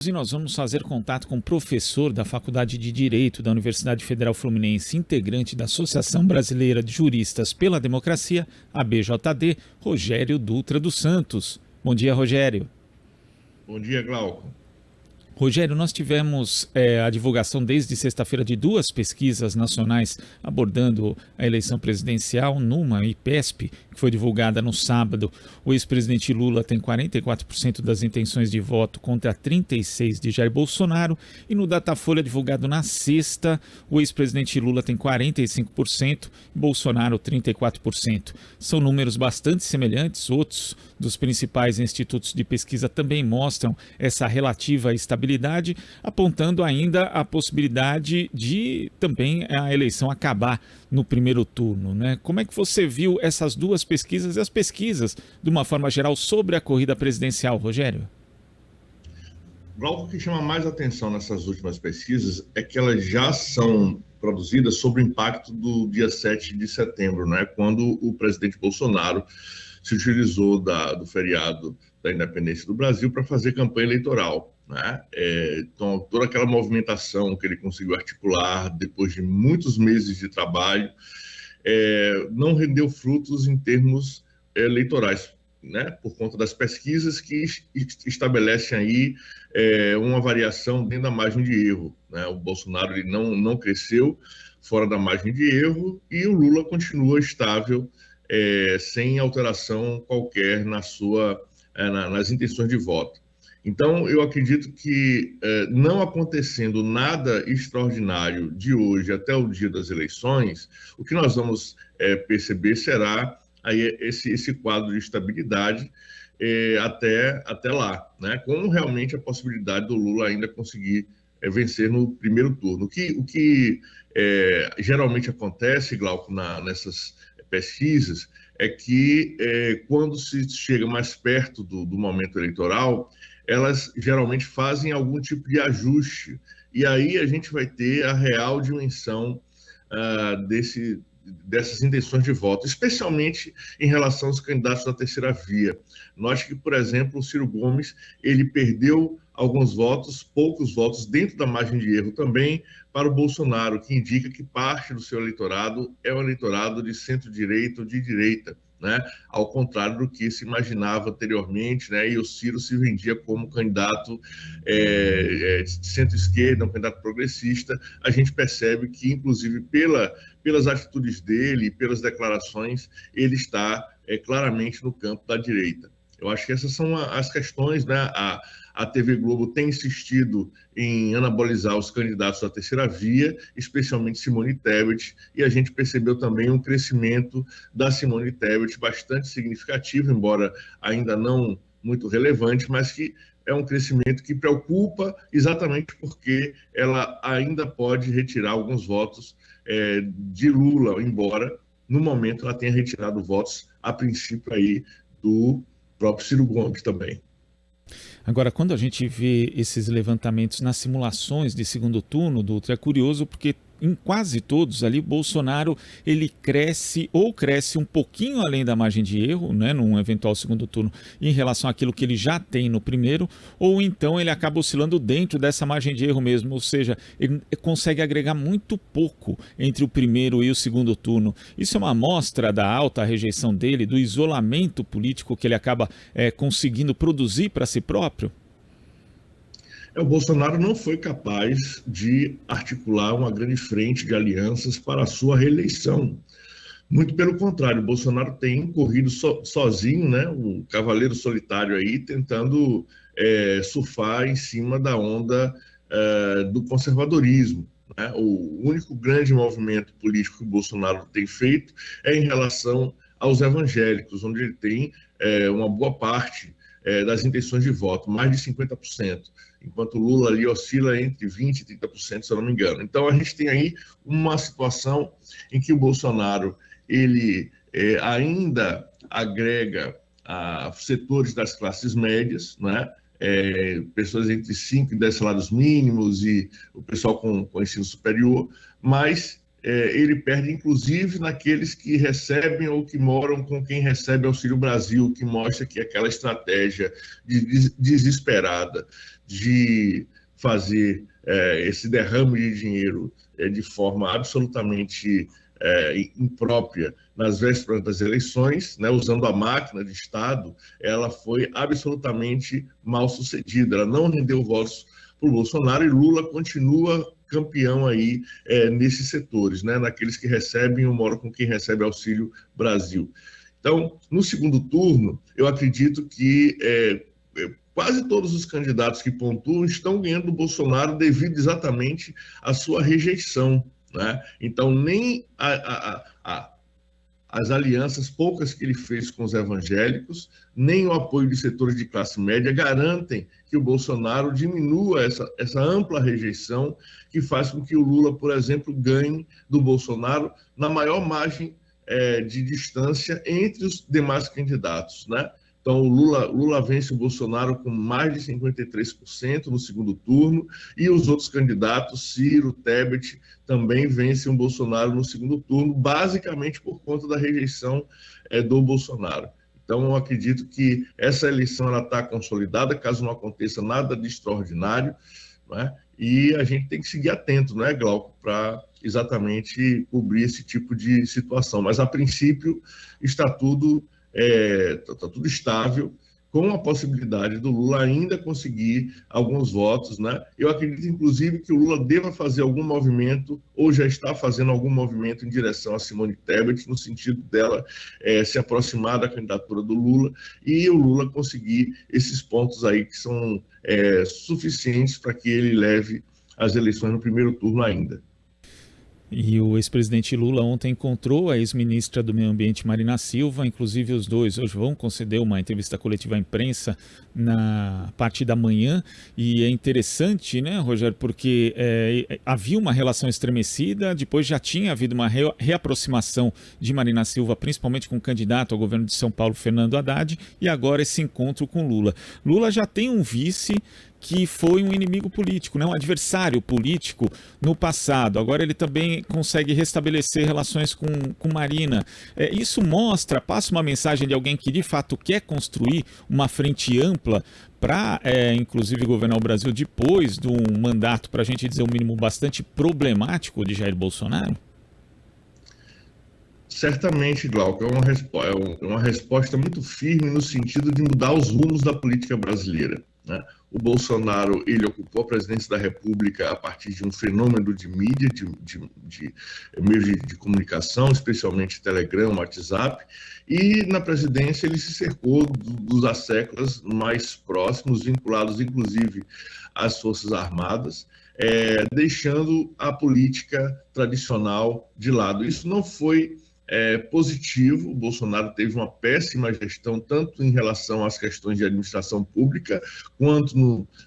E nós vamos fazer contato com o professor da Faculdade de Direito da Universidade Federal Fluminense, integrante da Associação Brasileira de Juristas pela Democracia, ABJD, Rogério Dutra dos Santos. Bom dia, Rogério. Bom dia, Glauco. Rogério, nós tivemos a divulgação desde sexta-feira de duas pesquisas nacionais abordando a eleição presidencial, numa IPESP, que foi divulgada no sábado. O ex-presidente Lula tem 44% das intenções de voto contra 36% de Jair Bolsonaro, e no Datafolha divulgado na sexta, o ex-presidente Lula tem 45% e Bolsonaro 34%. São números bastante semelhantes, outros dos principais institutos de pesquisa também mostram essa relativa estabilidade, apontando ainda a possibilidade de também a eleição acabar no primeiro turno, né? Como é que você viu essas duas pesquisas e as pesquisas, de uma forma geral, sobre a corrida presidencial, Rogério? Glauco, o que chama mais atenção nessas últimas pesquisas é que elas já são produzidas sobre o impacto do dia 7 de setembro, né? Quando o presidente Bolsonaro se utilizou do feriado da independência do Brasil para fazer campanha eleitoral, né? Então, toda aquela movimentação que ele conseguiu articular depois de muitos meses de trabalho não rendeu frutos em termos eleitorais, né? Por conta das pesquisas que estabelecem aí uma variação dentro da margem de erro, né? O Bolsonaro ele não cresceu fora da margem de erro e o Lula continua estável, sem alteração qualquer nas intenções de voto. Então, eu acredito que, não acontecendo nada extraordinário de hoje até o dia das eleições, o que nós vamos perceber será aí esse quadro de estabilidade até lá, né? Com realmente a possibilidade do Lula ainda conseguir vencer no primeiro turno. O que geralmente acontece, Glauco, nessas pesquisas, é que quando se chega mais perto do momento eleitoral, elas geralmente fazem algum tipo de ajuste. E aí a gente vai ter a real dimensão dessas intenções de voto, especialmente em relação aos candidatos da terceira via. Note que, por exemplo, o Ciro Gomes, ele perdeu alguns votos, poucos votos, dentro da margem de erro também, para o Bolsonaro, que indica que parte do seu eleitorado é um eleitorado de centro-direita ou de direita, né? Ao contrário do que se imaginava anteriormente, né? E o Ciro se vendia como candidato de centro-esquerda, um candidato progressista. A gente percebe que, inclusive, pelas atitudes dele, pelas declarações, ele está claramente no campo da direita. Eu acho que essas são as questões, né? A TV Globo tem insistido em anabolizar os candidatos da terceira via, especialmente Simone Tebet, e a gente percebeu também um crescimento da Simone Tebet bastante significativo, embora ainda não muito relevante, mas que é um crescimento que preocupa exatamente porque ela ainda pode retirar alguns votos de Lula, embora no momento ela tenha retirado votos, a princípio, aí do próprio Ciro Gomes também. Agora, quando a gente vê esses levantamentos nas simulações de segundo turno, Dutra, é curioso porque em quase todos ali, Bolsonaro ele cresce um pouquinho além da margem de erro, né, num eventual segundo turno, em relação àquilo que ele já tem no primeiro, ou então ele acaba oscilando dentro dessa margem de erro mesmo, ou seja, ele consegue agregar muito pouco entre o primeiro e o segundo turno. Isso é uma amostra da alta rejeição dele, do isolamento político que ele acaba conseguindo produzir para si próprio? O Bolsonaro não foi capaz de articular uma grande frente de alianças para a sua reeleição. Muito pelo contrário, o Bolsonaro tem corrido sozinho, né, o cavaleiro solitário aí, tentando surfar em cima da onda do conservadorismo, né? O único grande movimento político que o Bolsonaro tem feito é em relação aos evangélicos, onde ele tem uma boa parte das intenções de voto, mais de 50%, enquanto o Lula ali oscila entre 20% e 30%, se eu não me engano. Então, a gente tem aí uma situação em que o Bolsonaro ele ainda agrega setores das classes médias, né? Pessoas entre 5 e 10 salários mínimos e o pessoal com ensino superior, mas ele perde, inclusive, naqueles que recebem ou que moram com quem recebe Auxílio Brasil, que mostra que aquela estratégia desesperada de fazer esse derrame de dinheiro de forma absolutamente imprópria nas vésperas das eleições, né, usando a máquina de Estado, ela foi absolutamente mal sucedida. Ela não rendeu votos para o Bolsonaro e Lula continua campeão aí nesses setores, né, naqueles que recebem ou moram com quem recebe Auxílio Brasil. Então, no segundo turno, eu acredito que quase todos os candidatos que pontuam estão ganhando o Bolsonaro devido exatamente à sua rejeição, né? Então, nem as alianças poucas que ele fez com os evangélicos, nem o apoio de setores de classe média garantem que o Bolsonaro diminua essa ampla rejeição que faz com que o Lula, por exemplo, ganhe do Bolsonaro na maior margem de distância entre os demais candidatos, né? Então, o Lula vence o Bolsonaro com mais de 53% no segundo turno, e os outros candidatos, Ciro, Tebet, também vencem o Bolsonaro no segundo turno, basicamente por conta da rejeição do Bolsonaro. Então, eu acredito que essa eleição está consolidada, caso não aconteça nada de extraordinário, né? E a gente tem que seguir atento, né, Glauco, para exatamente cobrir esse tipo de situação. Mas, a princípio, está tudo estável, com a possibilidade do Lula ainda conseguir alguns votos, né? Eu acredito, inclusive, que o Lula deva fazer algum movimento, ou já está fazendo algum movimento em direção a Simone Tebet, no sentido dela se aproximar da candidatura do Lula, e o Lula conseguir esses pontos aí que são suficientes para que ele leve as eleições no primeiro turno ainda. E o ex-presidente Lula ontem encontrou a ex-ministra do Meio Ambiente, Marina Silva, inclusive os dois hoje vão conceder uma entrevista coletiva à imprensa na parte da manhã, e é interessante, né, Rogério, porque havia uma relação estremecida, depois já tinha havido uma reaproximação de Marina Silva, principalmente com o candidato ao governo de São Paulo, Fernando Haddad, e agora esse encontro com Lula. Lula já tem um vice que foi um inimigo político, né? Um adversário político no passado. Agora ele também consegue restabelecer relações com Marina. Isso passa uma mensagem de alguém que de fato quer construir uma frente ampla para, inclusive, governar o Brasil depois de um mandato, para a gente dizer o mínimo, bastante problemático de Jair Bolsonaro? Certamente, Glauco, é uma resposta muito firme no sentido de mudar os rumos da política brasileira, né? O Bolsonaro, ele ocupou a presidência da República a partir de um fenômeno de mídia, de meios de comunicação, especialmente Telegram, WhatsApp, e na presidência ele se cercou dos asseclas mais próximos, vinculados inclusive às Forças Armadas, deixando a política tradicional de lado. Isso não foi positivo. O Bolsonaro teve uma péssima gestão, tanto em relação às questões de administração pública, quanto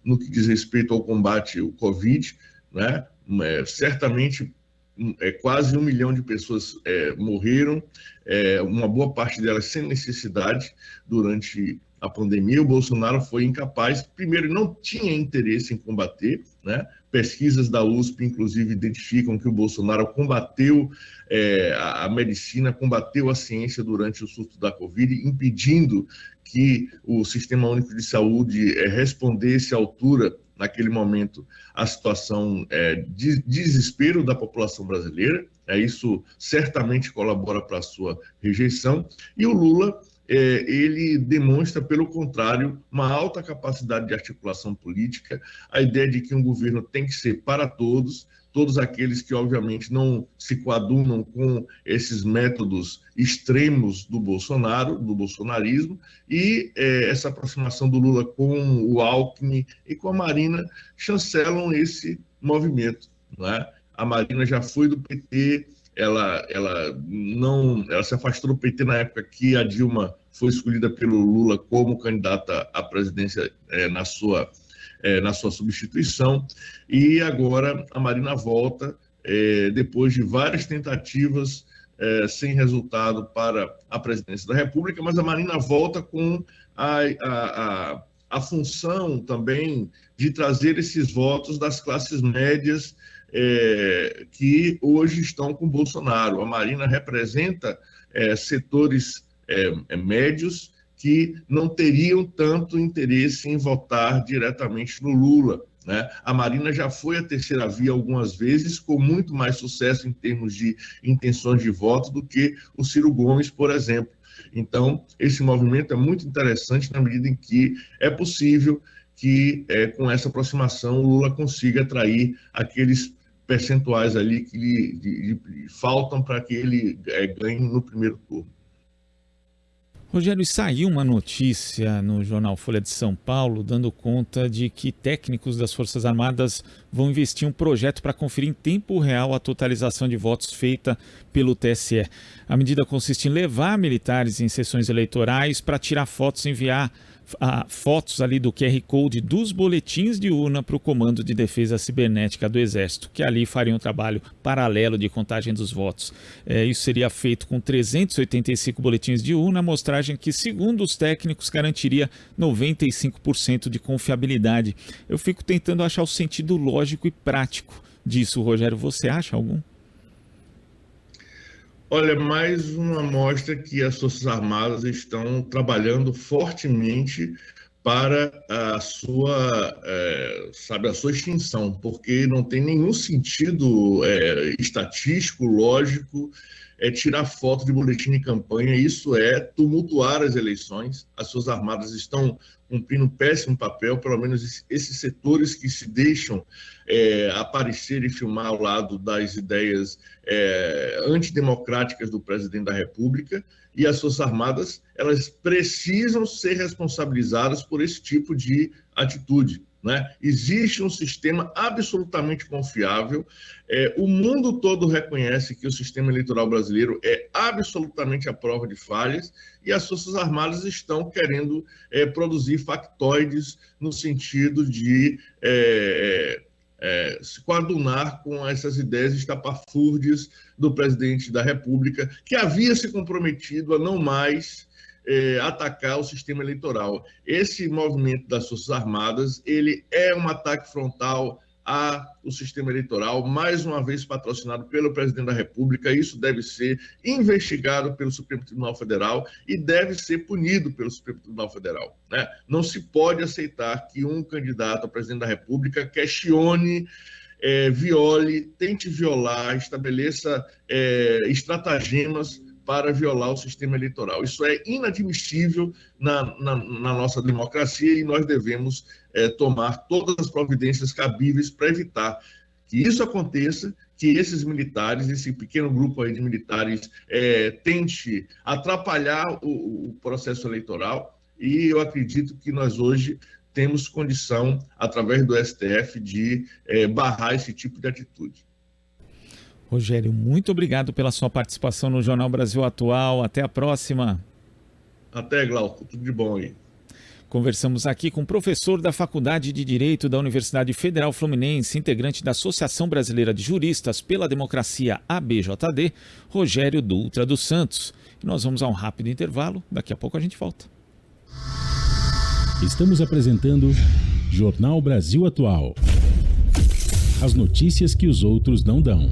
no que diz respeito ao combate ao Covid, né? Certamente, quase 1 milhão de pessoas morreram, uma boa parte delas sem necessidade durante a pandemia. O Bolsonaro foi incapaz, primeiro, não tinha interesse em combater, né? Pesquisas da USP, inclusive, identificam que o Bolsonaro combateu a medicina, combateu a ciência durante o surto da Covid, impedindo que o Sistema Único de Saúde respondesse à altura, naquele momento, à situação de desespero da população brasileira. Isso certamente colabora para a sua rejeição. E o Lula, ele demonstra, pelo contrário, uma alta capacidade de articulação política, a ideia de que um governo tem que ser para todos aqueles que, obviamente, não se coadunam com esses métodos extremos do Bolsonaro, do bolsonarismo, e essa aproximação do Lula com o Alckmin e com a Marina chancelam esse movimento, não é? A Marina já foi do PT, ela se afastou do PT na época que a Dilma foi escolhida pelo Lula como candidata à presidência na sua substituição, e agora a Marina volta, depois de várias tentativas sem resultado para a presidência da República, mas a Marina volta com a função também de trazer esses votos das classes médias que hoje estão com Bolsonaro. A Marina representa setores médios que não teriam tanto interesse em votar diretamente no Lula, né? A Marina já foi a terceira via algumas vezes, com muito mais sucesso em termos de intenções de voto do que o Ciro Gomes, por exemplo. Então, esse movimento é muito interessante na medida em que é possível que, com essa aproximação, o Lula consiga atrair aqueles percentuais ali que faltam para que ele ganhe no primeiro turno. Rogério, saiu uma notícia no jornal Folha de São Paulo dando conta de que técnicos das Forças Armadas vão investir em um projeto para conferir em tempo real a totalização de votos feita pelo TSE. A medida consiste em levar militares em sessões eleitorais para tirar fotos e enviar fotos ali do QR Code dos boletins de urna para o Comando de Defesa Cibernética do Exército, que ali faria um trabalho paralelo de contagem dos votos. Isso seria feito com 385 boletins de urna, amostragem que, segundo os técnicos, garantiria 95% de confiabilidade. Eu fico tentando achar o sentido lógico e prático disso, Rogério. Você acha algum? Olha, mais uma mostra que as Forças Armadas estão trabalhando fortemente para a sua extinção, porque não tem nenhum sentido estatístico, lógico, tirar foto de boletim de campanha. Isso é tumultuar as eleições. As Forças Armadas estão cumprindo um péssimo papel, pelo menos esses setores que se deixam aparecer e filmar ao lado das ideias antidemocráticas do presidente da República, e as Forças Armadas, elas precisam ser responsabilizadas por esse tipo de atitude, né? Existe um sistema absolutamente confiável, o mundo todo reconhece que o sistema eleitoral brasileiro é absolutamente à prova de falhas, e as Forças Armadas estão querendo produzir factoides no sentido de se coadunar com essas ideias estapafúrdias do presidente da República, que havia se comprometido a não mais atacar o sistema eleitoral. Esse movimento das Forças Armadas, ele é um ataque frontal ao sistema eleitoral, mais uma vez patrocinado pelo presidente da República. Isso deve ser investigado pelo Supremo Tribunal Federal e deve ser punido pelo Supremo Tribunal Federal, né? Não se pode aceitar que um candidato a presidente da República questione, viole, tente violar, estabeleça estratagemas para violar o sistema eleitoral. Isso é inadmissível na nossa democracia, e nós devemos tomar todas as providências cabíveis para evitar que isso aconteça, que esses militares, esse pequeno grupo aí de militares, tente atrapalhar o processo eleitoral. E eu acredito que nós hoje temos condição, através do STF, de barrar esse tipo de atitude. Rogério, muito obrigado pela sua participação no Jornal Brasil Atual. Até a próxima. Até, Glauco. Tudo de bom aí. Conversamos aqui com o professor da Faculdade de Direito da Universidade Federal Fluminense, integrante da Associação Brasileira de Juristas pela Democracia, ABJD, Rogério Dutra dos Santos. E nós vamos a um rápido intervalo. Daqui a pouco a gente volta. Estamos apresentando Jornal Brasil Atual. As notícias que os outros não dão.